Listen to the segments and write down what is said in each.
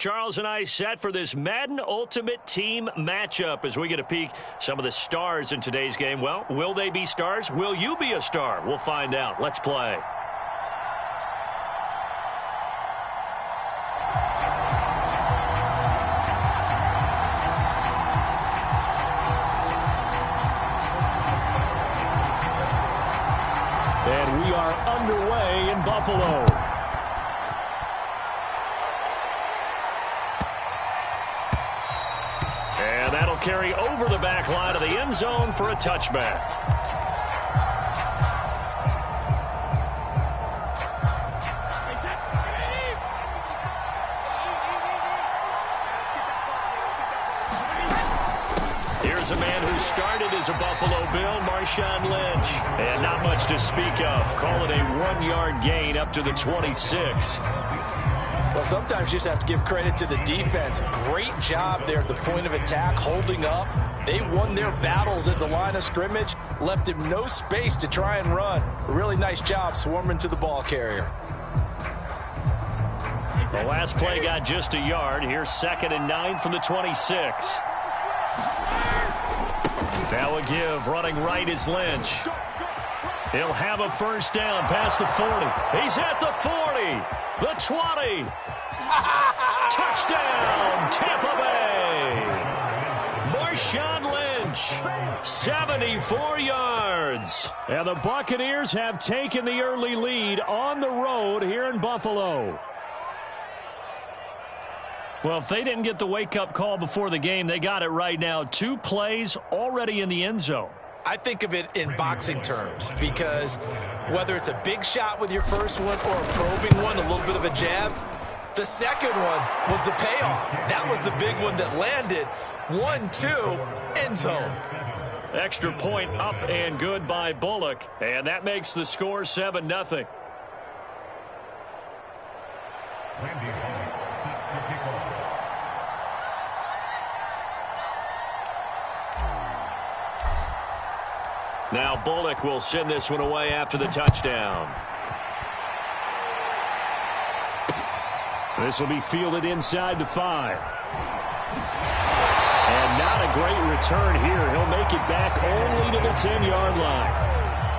Charles and I set for this Madden Ultimate Team matchup as we get a peek some of the stars in today's game. Well, will they be stars? Will you be a star? We'll find out. Let's play. And we are underway in Buffalo. And that'll carry over the back line of the end zone for a touchback. Here's a man who started as a Buffalo Bill, Marshawn Lynch. And not much to speak of. Call it a 1-yard gain up to the 26. Well, sometimes you just have to give credit to the defense. Great job there at the point of attack, holding up. They won their battles at the line of scrimmage, left him no space to try and run. A really nice job swarming to the ball carrier. The last play got just a yard. Here's 2nd and 9 from the 26. Now a give, running right is Lynch. He'll have a first down past the 40. He's at the 40, the 20. Touchdown, Tampa Bay. Marshawn Lynch, 74 yards. And the Buccaneers have taken the early lead on the road here in Buffalo. Well, if they didn't get the wake-up call before the game, they got it right now. 2 plays already in the end zone. I think of it in boxing terms because whether it's a big shot with your first one or a probing one, a little bit of a jab, the second one was the payoff. That was the big one that landed. 1-2, end zone. Extra point up and good by Bullock, and that makes the score 7-0. Now Bullock will send this one away after the touchdown. This will be fielded inside the 5. And not a great return here. He'll make it back only to the 10-yard line.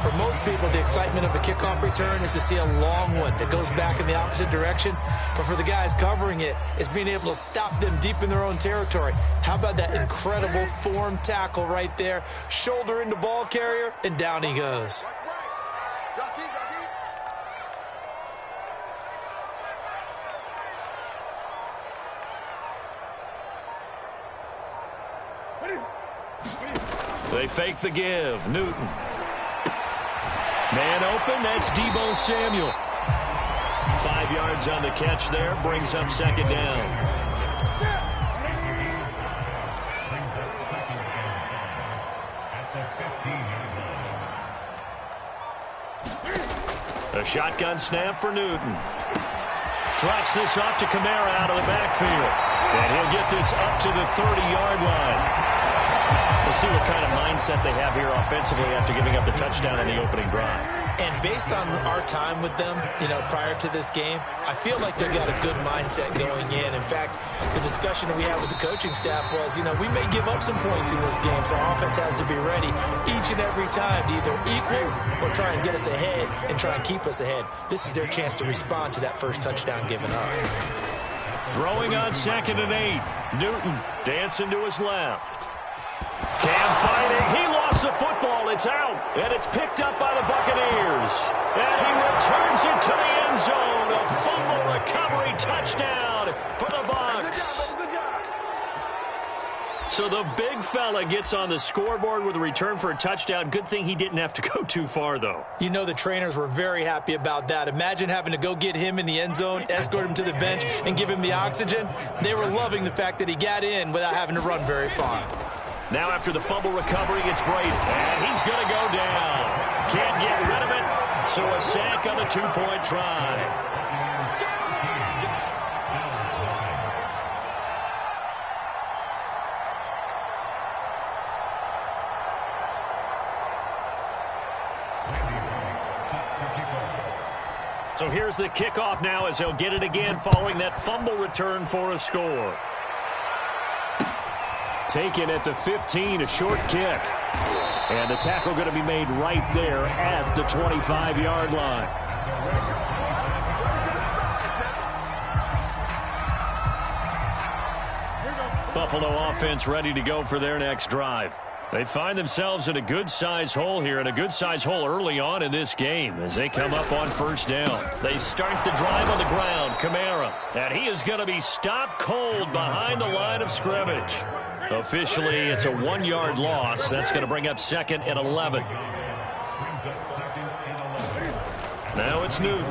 For most people, the excitement of a kickoff return is to see a long one that goes back in the opposite direction. But for the guys covering it, it's being able to stop them deep in their own territory. How about that incredible form tackle right there? Shoulder into ball carrier, and down he goes. They fake the give. Newton. Man open, that's Deebo Samuel. 5 yards on the catch there, brings up 2nd down. A shotgun snap for Newton. Drops this off to Kamara out of the backfield. And he'll get this up to the 30-yard line. We'll see what kind of mindset they have here offensively after giving up the touchdown in the opening drive. And based on our time with them, prior to this game, I feel like they've got a good mindset going in. In fact, the discussion that we had with the coaching staff was, we may give up some points in this game, so our offense has to be ready each and every time to either equal or try and get us ahead and try and keep us ahead. This is their chance to respond to that first touchdown given up. Throwing on 2nd and 8. Newton dancing to his left. Cam fighting. He lost the football. It's out. And it's picked up by the Buccaneers. And he returns it to the end zone. A fumble recovery touchdown for the Bucs. So the big fella gets on the scoreboard with a return for a touchdown. Good thing he didn't have to go too far, though. The trainers were very happy about that. Imagine having to go get him in the end zone, escort him to the bench, and give him the oxygen. They were loving the fact that he got in without having to run very far. Now after the fumble recovery, it's Brady. And he's going to go down. Can't get rid of it. So a sack on the 2-point try. So here's the kickoff now as he'll get it again following that fumble return for a score. Taken at the 15, a short kick. And the tackle going to be made right there at the 25-yard line. Buffalo offense ready to go for their next drive. They find themselves in a good-sized hole here, and a good-sized hole early on in this game as they come up on first down. They start the drive on the ground. Kamara, and he is going to be stopped cold behind the line of scrimmage. Officially, it's a 1-yard loss. That's going to bring up 2nd and 11. Now it's Newton.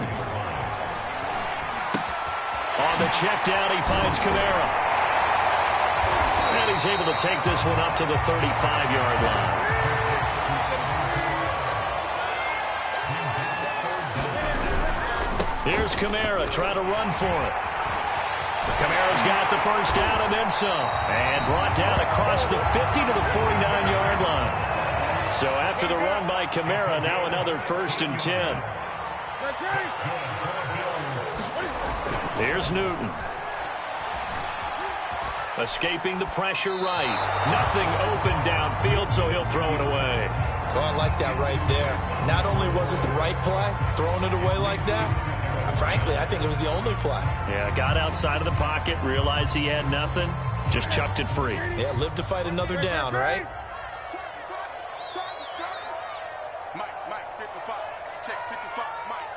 On the check down, he finds Kamara. And he's able to take this one up to the 35-yard line. Here's Kamara trying to run for it. Kamara's got the first down and then some. And brought down across the 50 to the 49-yard line. So after the run by Kamara, now another 1st and 10. Here's Newton. Escaping the pressure right. Nothing open downfield, so he'll throw it away. Oh, I like that right there. Not only was it the right play, throwing it away like that, frankly, I think it was the only play. Yeah, got outside of the pocket, realized he had nothing, just chucked it free. Yeah, live to fight another down, right? Mike, 55. Check 55, Mike.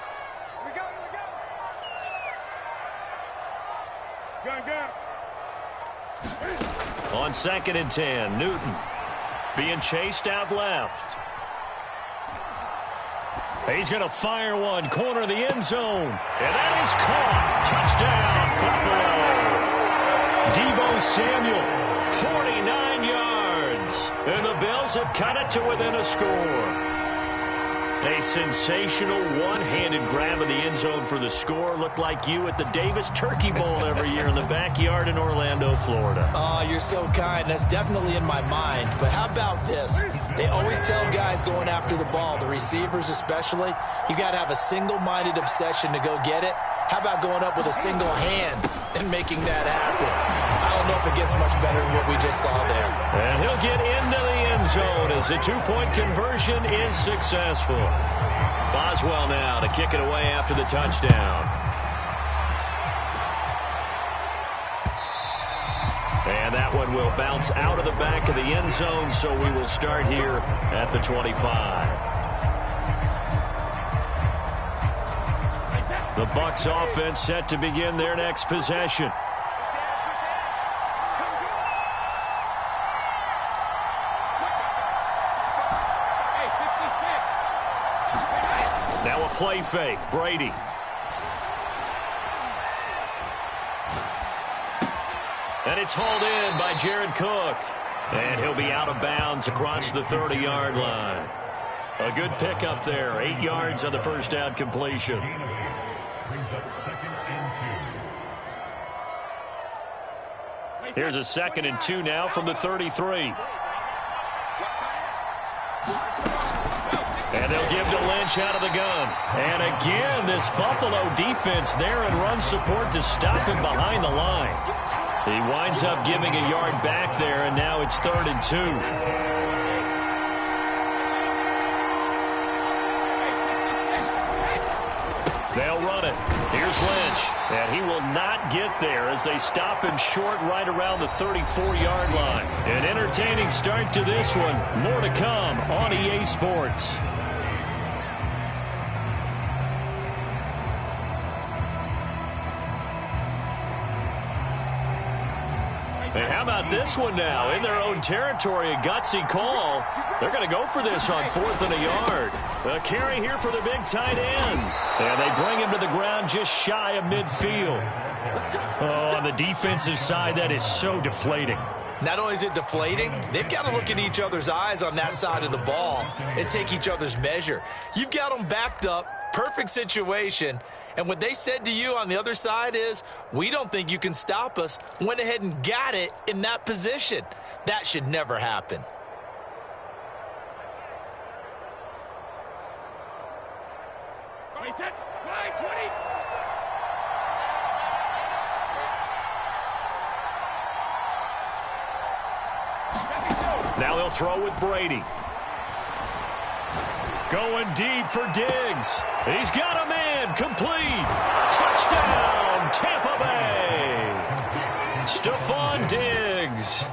We go. Gun. On 2nd and 10, Newton being chased out left. He's going to fire one, corner of the end zone. And that is caught. Touchdown, Buffalo. Deebo Samuel, 49 yards. And the Bills have cut it to within a score. A sensational one-handed grab of the end zone for the score. Looked like you at the Davis Turkey Bowl every year in the backyard in Orlando, Florida. Oh, you're so kind. That's definitely in my mind. But how about this? They always tell guys going after the ball, the receivers especially, you got to have a single-minded obsession to go get it. How about going up with a single hand and making that happen? I don't know if it gets much better than what we just saw there. And he'll get into the end zone as the two-point conversion is successful. Boswell now to kick it away after the touchdown. And that one will bounce out of the back of the end zone, so we will start here at the 25. The Bucs offense set to begin their next possession. Now a play fake, Brady. And it's hauled in by Jared Cook. And he'll be out of bounds across the 30-yard line. A good pickup there, 8 yards on the first down completion. Here's a 2nd and 2 now from the 33. And they'll give to Lynch out of the gun. And again, this Buffalo defense there in run support to stop him behind the line. He winds up giving a yard back there, and now it's 3rd and 2. They'll run it. Here's Lynch. And he will not get there as they stop him short right around the 34-yard line. An entertaining start to this one. More to come on EA Sports. And how about this one now? In their own territory, a gutsy call. They're going to go for this on 4th and a yard. A carry here for the big tight end. And they bring him to the ground just shy of midfield. Oh, on the defensive side, that is so deflating. Not only is it deflating, they've got to look in each other's eyes on that side of the ball and take each other's measure. You've got them backed up, perfect situation. And what they said to you on the other side is, we don't think you can stop us. Went ahead and got it in that position. That should never happen. Now they'll throw with Brady. Going deep for Diggs. He's got a man. Complete. Touchdown, Tampa Bay. Stephon Diggs,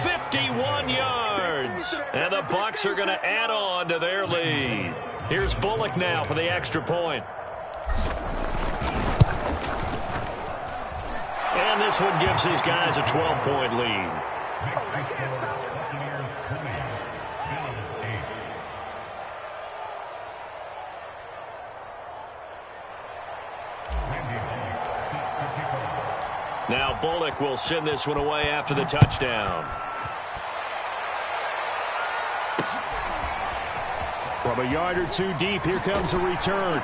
51 yards. And the Bucs are going to add on to their lead. Here's Bullock now for the extra point. And this one gives these guys a 12-point lead. Now Bullock will send this one away after the touchdown. From a yard or two deep, here comes a return.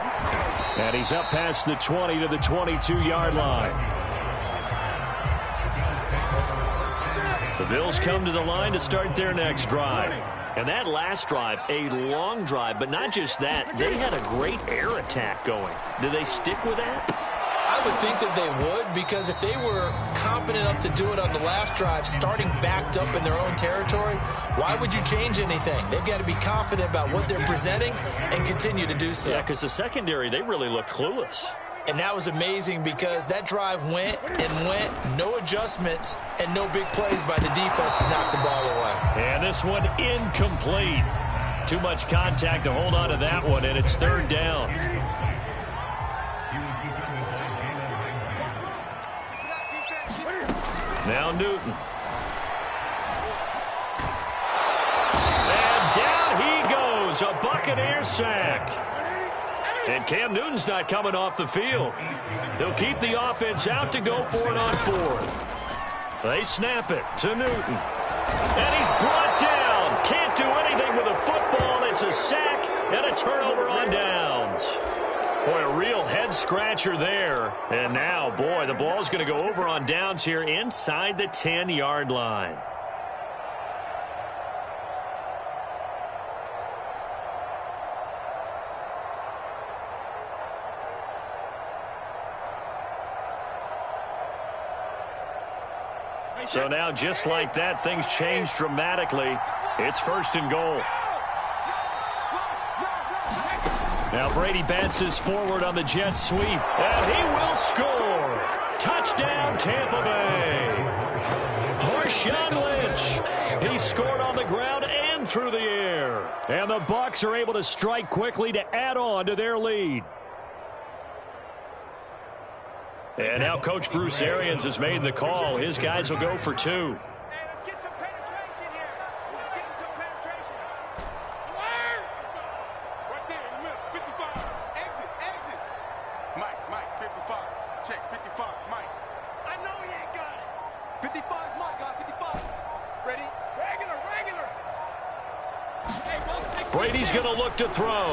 And he's up past the 20 to the 22-yard line. The Bills come to the line to start their next drive. And that last drive, a long drive, but not just that. They had a great air attack going. Do they stick with that? I would think that they would, because if they were competent enough to do it on the last drive, starting backed up in their own territory, why would you change anything? They've got to be confident about what they're presenting and continue to do so. Yeah, because the secondary, they really looked clueless. And that was amazing because that drive went and went, no adjustments, and no big plays by the defense to knock the ball away. And this one incomplete. Too much contact to hold on to that one, and it's third down. Now Newton. And down he goes. A Buccaneer sack. And Cam Newton's not coming off the field. They'll keep the offense out to go for it on fourth. They snap it to Newton. And he's brought down. Can't do anything with a football. It's a sack and a turnover on downs. Boy, a real head-scratcher there. And now, boy, the ball's going to go over on downs here inside the 10-yard line. So now, just like that, things change dramatically. It's first and goal. Now Brady bounces forward on the jet sweep, and he will score. Touchdown, Tampa Bay. Marshawn Lynch. He scored on the ground and through the air. And the Bucs are able to strike quickly to add on to their lead. And now Coach Bruce Arians has made the call. His guys will go for two. Brady's going to look to throw.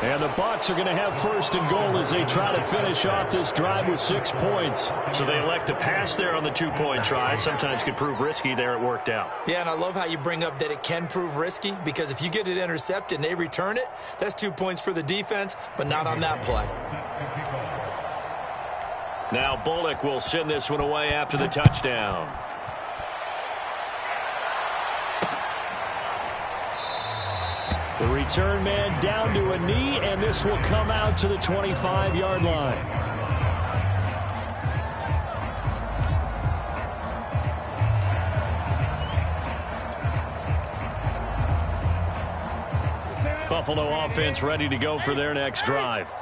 And the Bucs are going to have first and goal as they try to finish off this drive with 6 points. So they elect to pass there on the two-point try. Sometimes could prove risky. There it worked out. Yeah, and I love how you bring up that it can prove risky, because if you get it intercepted and they return it, that's 2 points for the defense, but not on that play. Now Bullock will send this one away after the touchdown. The return man down to a knee, and this will come out to the 25-yard line. Buffalo offense ready to go for their next drive.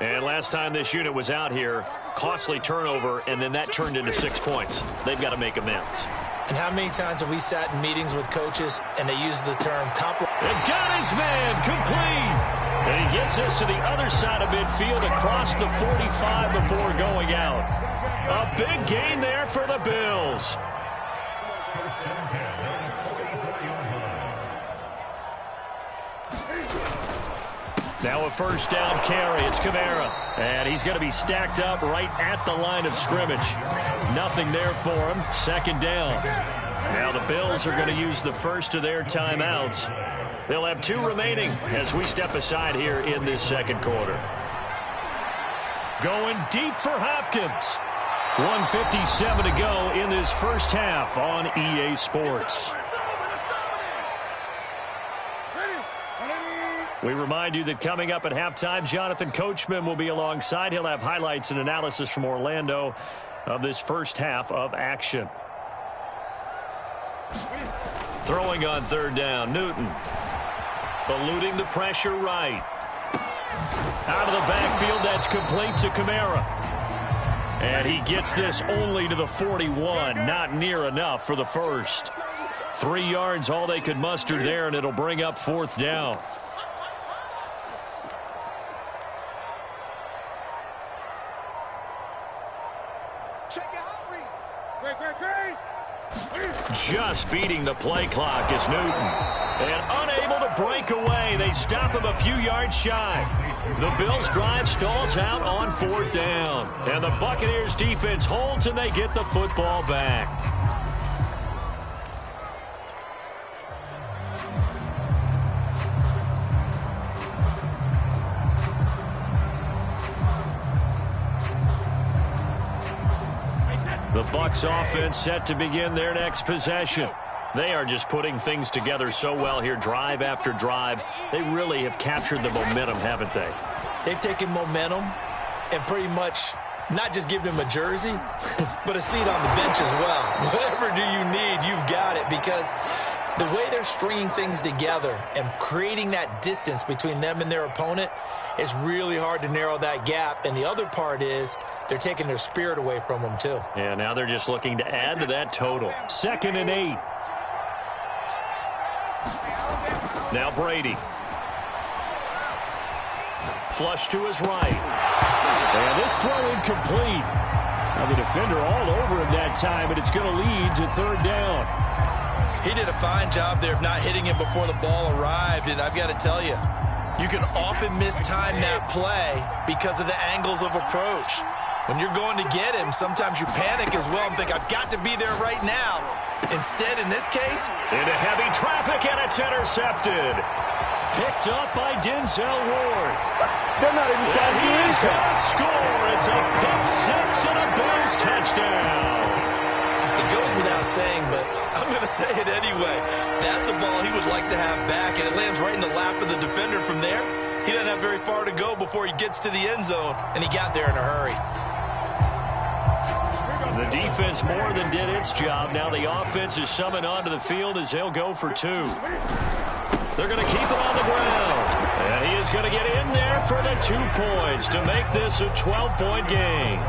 And last time this unit was out here, costly turnover, and then that turned into 6 points. They've got to make amends. And how many times have we sat in meetings with coaches and they use the term compliment? And got his man complete. And he gets us to the other side of midfield across the 45 before going out. A big gain there for the Bills. Now a first down carry. It's Kamara. And he's going to be stacked up right at the line of scrimmage. Nothing there for him. Second down. Now the Bills are going to use the first of their timeouts. They'll have 2 remaining as we step aside here in this second quarter. Going deep for Hopkins. 1:57 to go in this first half on EA Sports. We remind you that coming up at halftime, Jonathan Coachman will be alongside. He'll have highlights and analysis from Orlando of this first half of action. Throwing on third down, Newton. Eluding the pressure right. Out of the backfield, that's complete to Kamara. And he gets this only to the 41. Not near enough for the first. 3 yards, all they could muster there, and it'll bring up fourth down. Just beating the play clock is Newton. And unable to break away. They stop him a few yards shy. The Bills' drive stalls out on fourth down. And the Buccaneers' defense holds and they get the football back. The Bucs offense set to begin their next possession. They are just putting things together so well here, drive after drive. They really have captured the momentum, haven't they? They've taken momentum and pretty much not just given him a jersey, but a seat on the bench as well. Whatever do you need, you've got it, because the way they're stringing things together and creating that distance between them and their opponent, it's really hard to narrow that gap. And the other part is they're taking their spirit away from them, too. Yeah, now they're just looking to add to that total. 2nd and 8. Now Brady. Flush to his right. And this throw incomplete. Now the defender all over him that time, but it's going to lead to third down. He did a fine job there of not hitting him before the ball arrived. And I've got to tell you, you can often mistime that play because of the angles of approach. When you're going to get him, sometimes you panic as well and think, I've got to be there right now. Instead, in this case, into heavy traffic, and it's intercepted. Picked up by Denzel Ward. They're not even trying to do anything. He's going to score. It's a pick six and a Bills touchdown. It goes without saying, but I'm going to say it anyway. That's a ball he would like to have back, and it lands right in the lap of the defender. From there, he doesn't have very far to go before he gets to the end zone, and he got there in a hurry. The defense more than did its job. Now the offense is summoned onto the field as they'll go for 2. They're going to keep it on the ground. And he is going to get in there for the 2 points to make this a 12-point game.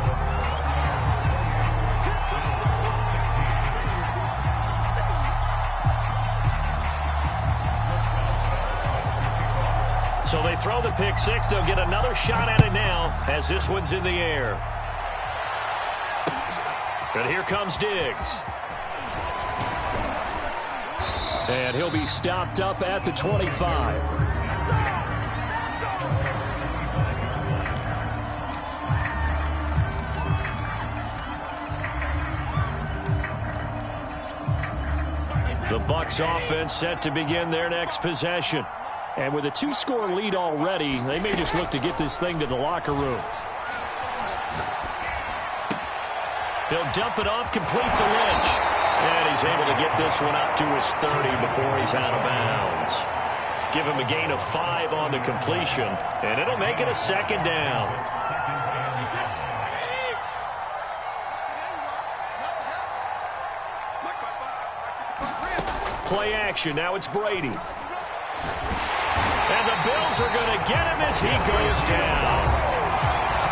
So they throw the pick six. They'll get another shot at it now as this one's in the air. And here comes Diggs. And he'll be stopped up at the 25. The Bucs offense set to begin their next possession. And with a 2-score lead already, they may just look to get this thing to the locker room. He'll dump it off complete to Lynch. And he's able to get this one up to his 30 before he's out of bounds. Give him a gain of 5 on the completion, and it'll make it a 2nd down. Play action. Now it's Brady. And the Bills are going to get him as he goes down.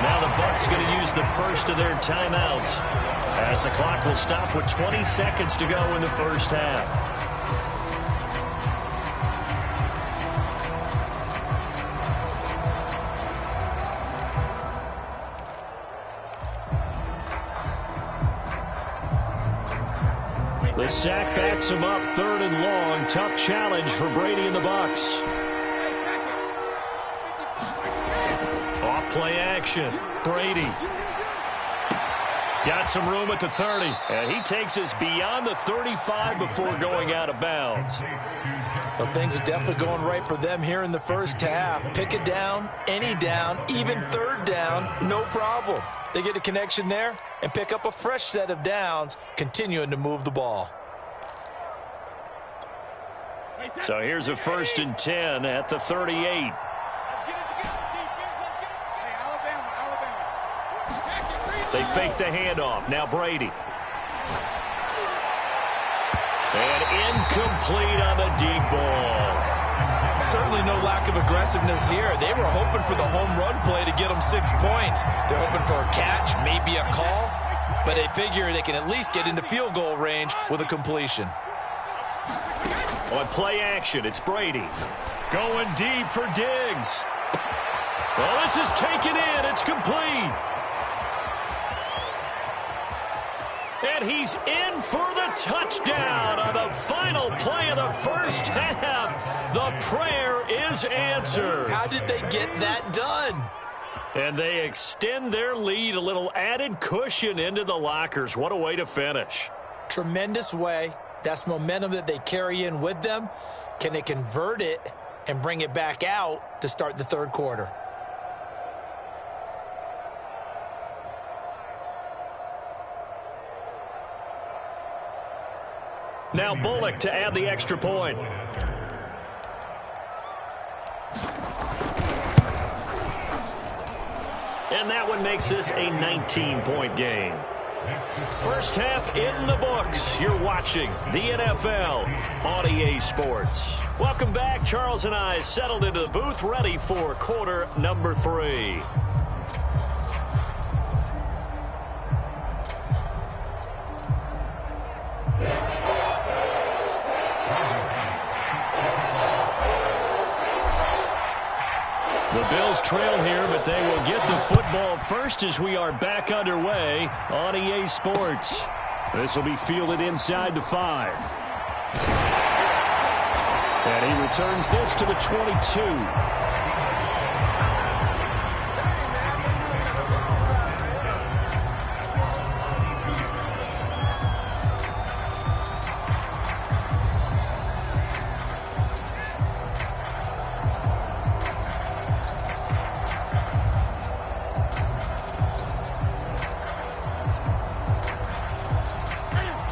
Now the Bucs going to use the first of their timeouts as the clock will stop with 20 seconds to go in the first half. The sack backs him up, 3rd and long. Tough challenge for Brady and the Bucs. Off play action. Brady. Got some room at the 30. And he takes us beyond the 35 before going out of bounds. Well, things are definitely going right for them here in the first half. Pick it down, any down, even third down, no problem. They get a connection there and pick up a fresh set of downs, continuing to move the ball. So here's a 1st and 10 at the 38. They fake the handoff. Now Brady. And incomplete on the deep ball. Certainly no lack of aggressiveness here. They were hoping for the home run play to get them 6 points. They're hoping for a catch, maybe a call, but they figure they can at least get into field goal range with a completion. On play action, it's Brady. Going deep for Diggs. Well, this is taken in. It's complete. And he's in for the touchdown on the final play of the first half. The prayer is answered. How did they get that done? And they extend their lead, a little added cushion into the lockers. What a way to finish. Tremendous way. That's momentum that they carry in with them. Can they convert it and bring it back out to start the third quarter? Now Bullock to add the extra point. And that one makes this a 19-point game. First half in the books. You're watching the NFL on EA Sports. Welcome back. Charles and I settled into the booth, ready for quarter number 3. The Bills trail here, but they will get the football first as we are back underway on EA Sports. This will be fielded inside the 5. And he returns this to the 22.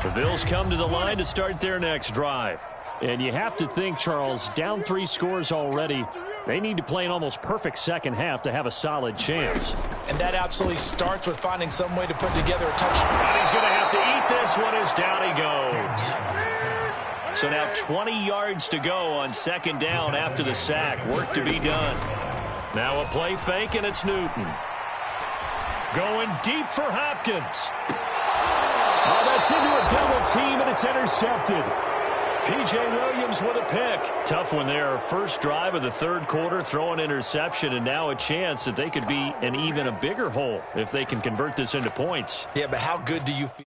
The Bills come to the line to start their next drive. And you have to think, Charles, down 3 scores already. They need to play an almost perfect second half to have a solid chance. And that absolutely starts with finding some way to put together a touchdown. And he's going to have to eat this one as down he goes. So now 20 yards to go on second down after the sack. Work to be done. Now a play fake, and it's Newton. Going deep for Hopkins. Oh, that's into a double team, and it's intercepted. P.J. Williams with a pick. Tough one there. First drive of the third quarter, throw an interception, and now a chance that they could be in even a bigger hole if they can convert this into points. Yeah, but how good do you feel?